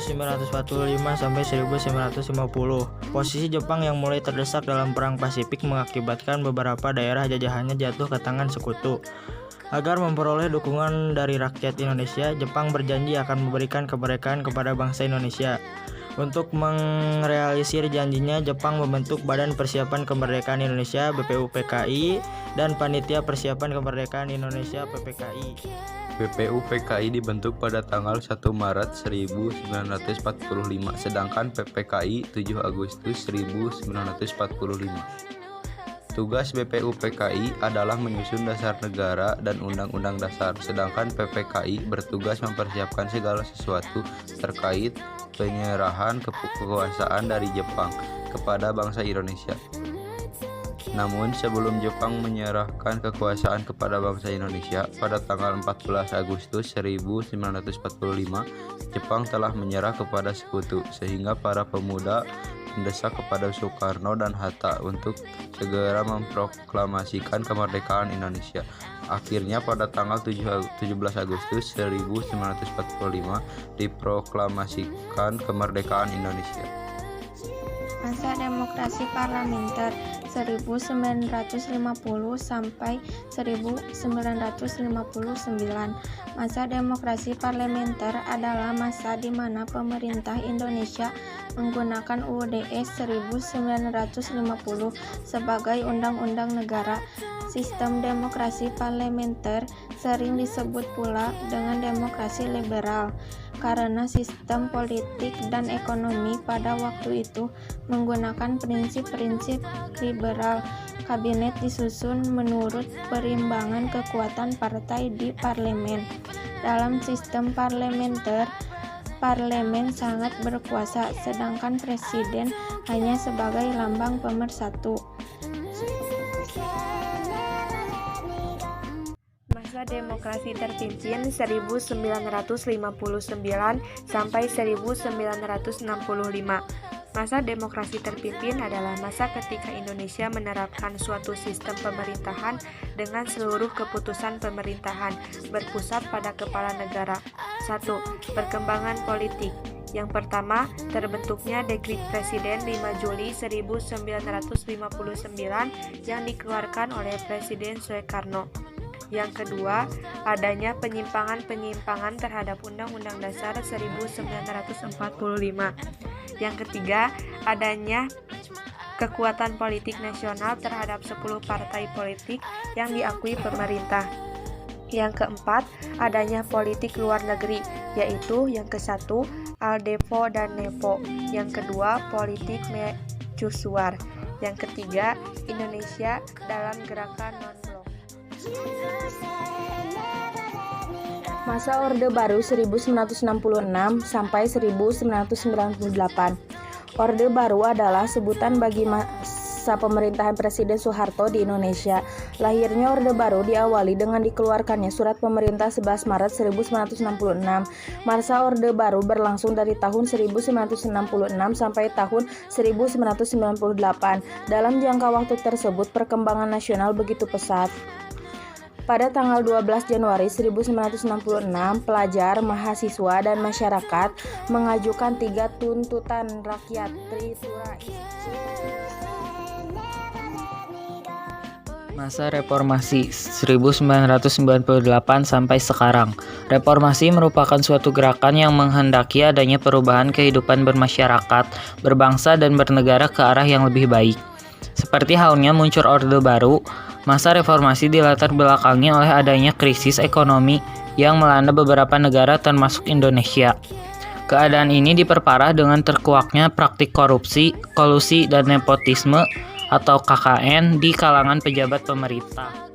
1945 sampai 1950. Posisi Jepang yang mulai terdesak dalam Perang Pasifik mengakibatkan beberapa daerah jajahannya jatuh ke tangan sekutu. Agar memperoleh dukungan dari rakyat Indonesia, Jepang berjanji akan memberikan kemerdekaan kepada bangsa Indonesia. Untuk merealisir janjinya, Jepang membentuk Badan Persiapan Kemerdekaan Indonesia (BPUPKI) dan Panitia Persiapan Kemerdekaan Indonesia (PPKI). BPUPKI dibentuk pada tanggal 1 Maret 1945, sedangkan PPKI 7 Agustus 1945. Tugas BPUPKI adalah menyusun dasar negara dan undang-undang dasar, sedangkan PPKI bertugas mempersiapkan segala sesuatu terkait penyerahan kekuasaan dari Jepang kepada bangsa Indonesia. Namun sebelum Jepang menyerahkan kekuasaan kepada bangsa Indonesia pada tanggal 14 Agustus 1945, Jepang telah menyerah kepada sekutu, sehingga para pemuda mendesak kepada Soekarno dan Hatta untuk segera memproklamasikan kemerdekaan Indonesia. Akhirnya pada tanggal 17 Agustus 1945 diproklamasikan kemerdekaan Indonesia. Masa demokrasi parlementer 1950 sampai 1959. Masa demokrasi parlementer adalah masa di mana pemerintah Indonesia menggunakan UUD 1950 sebagai undang-undang negara. Sistem demokrasi parlementer sering disebut pula dengan demokrasi liberal karena sistem politik dan ekonomi pada waktu itu menggunakan prinsip-prinsip liberal. Kabinet disusun menurut perimbangan kekuatan partai di parlemen. Dalam sistem parlementer, parlemen sangat berkuasa, sedangkan presiden hanya sebagai lambang pemersatu. Masa demokrasi terpimpin 1959 sampai 1965. Masa demokrasi terpimpin adalah masa ketika Indonesia menerapkan suatu sistem pemerintahan dengan seluruh keputusan pemerintahan berpusat pada kepala negara. 1. Perkembangan politik. Yang pertama, terbentuknya Dekrit Presiden 5 Juli 1959 yang dikeluarkan oleh Presiden Soekarno. Yang kedua, adanya penyimpangan-penyimpangan terhadap Undang-Undang Dasar 1945. Yang ketiga, adanya kekuatan politik nasional terhadap 10 partai politik yang diakui pemerintah. Yang keempat, adanya politik luar negeri, yaitu yang ke-1, Aldepo dan Nepo. Yang kedua, politik mercusuar. Yang ketiga, Indonesia dalam gerakan non-blok. Masa Orde Baru 1966 sampai 1998. Orde Baru adalah sebutan bagi masa pemerintahan Presiden Soeharto di Indonesia. Lahirnya Orde Baru diawali dengan dikeluarkannya Surat Pemerintah 11 Maret 1966. Masa Orde Baru berlangsung dari tahun 1966 sampai tahun 1998. Dalam jangka waktu tersebut, perkembangan nasional begitu pesat. Pada tanggal 12 Januari 1966, pelajar, mahasiswa, dan masyarakat mengajukan 3 tuntutan rakyat Tritura. Masa reformasi 1998 sampai sekarang. Reformasi merupakan suatu gerakan yang menghendaki adanya perubahan kehidupan bermasyarakat, berbangsa, dan bernegara ke arah yang lebih baik. Seperti halnya muncul Orde Baru, masa reformasi dilatar belakangi oleh adanya krisis ekonomi yang melanda beberapa negara termasuk Indonesia. Keadaan ini diperparah dengan terkuaknya praktik korupsi, kolusi, dan nepotisme atau KKN di kalangan pejabat pemerintah.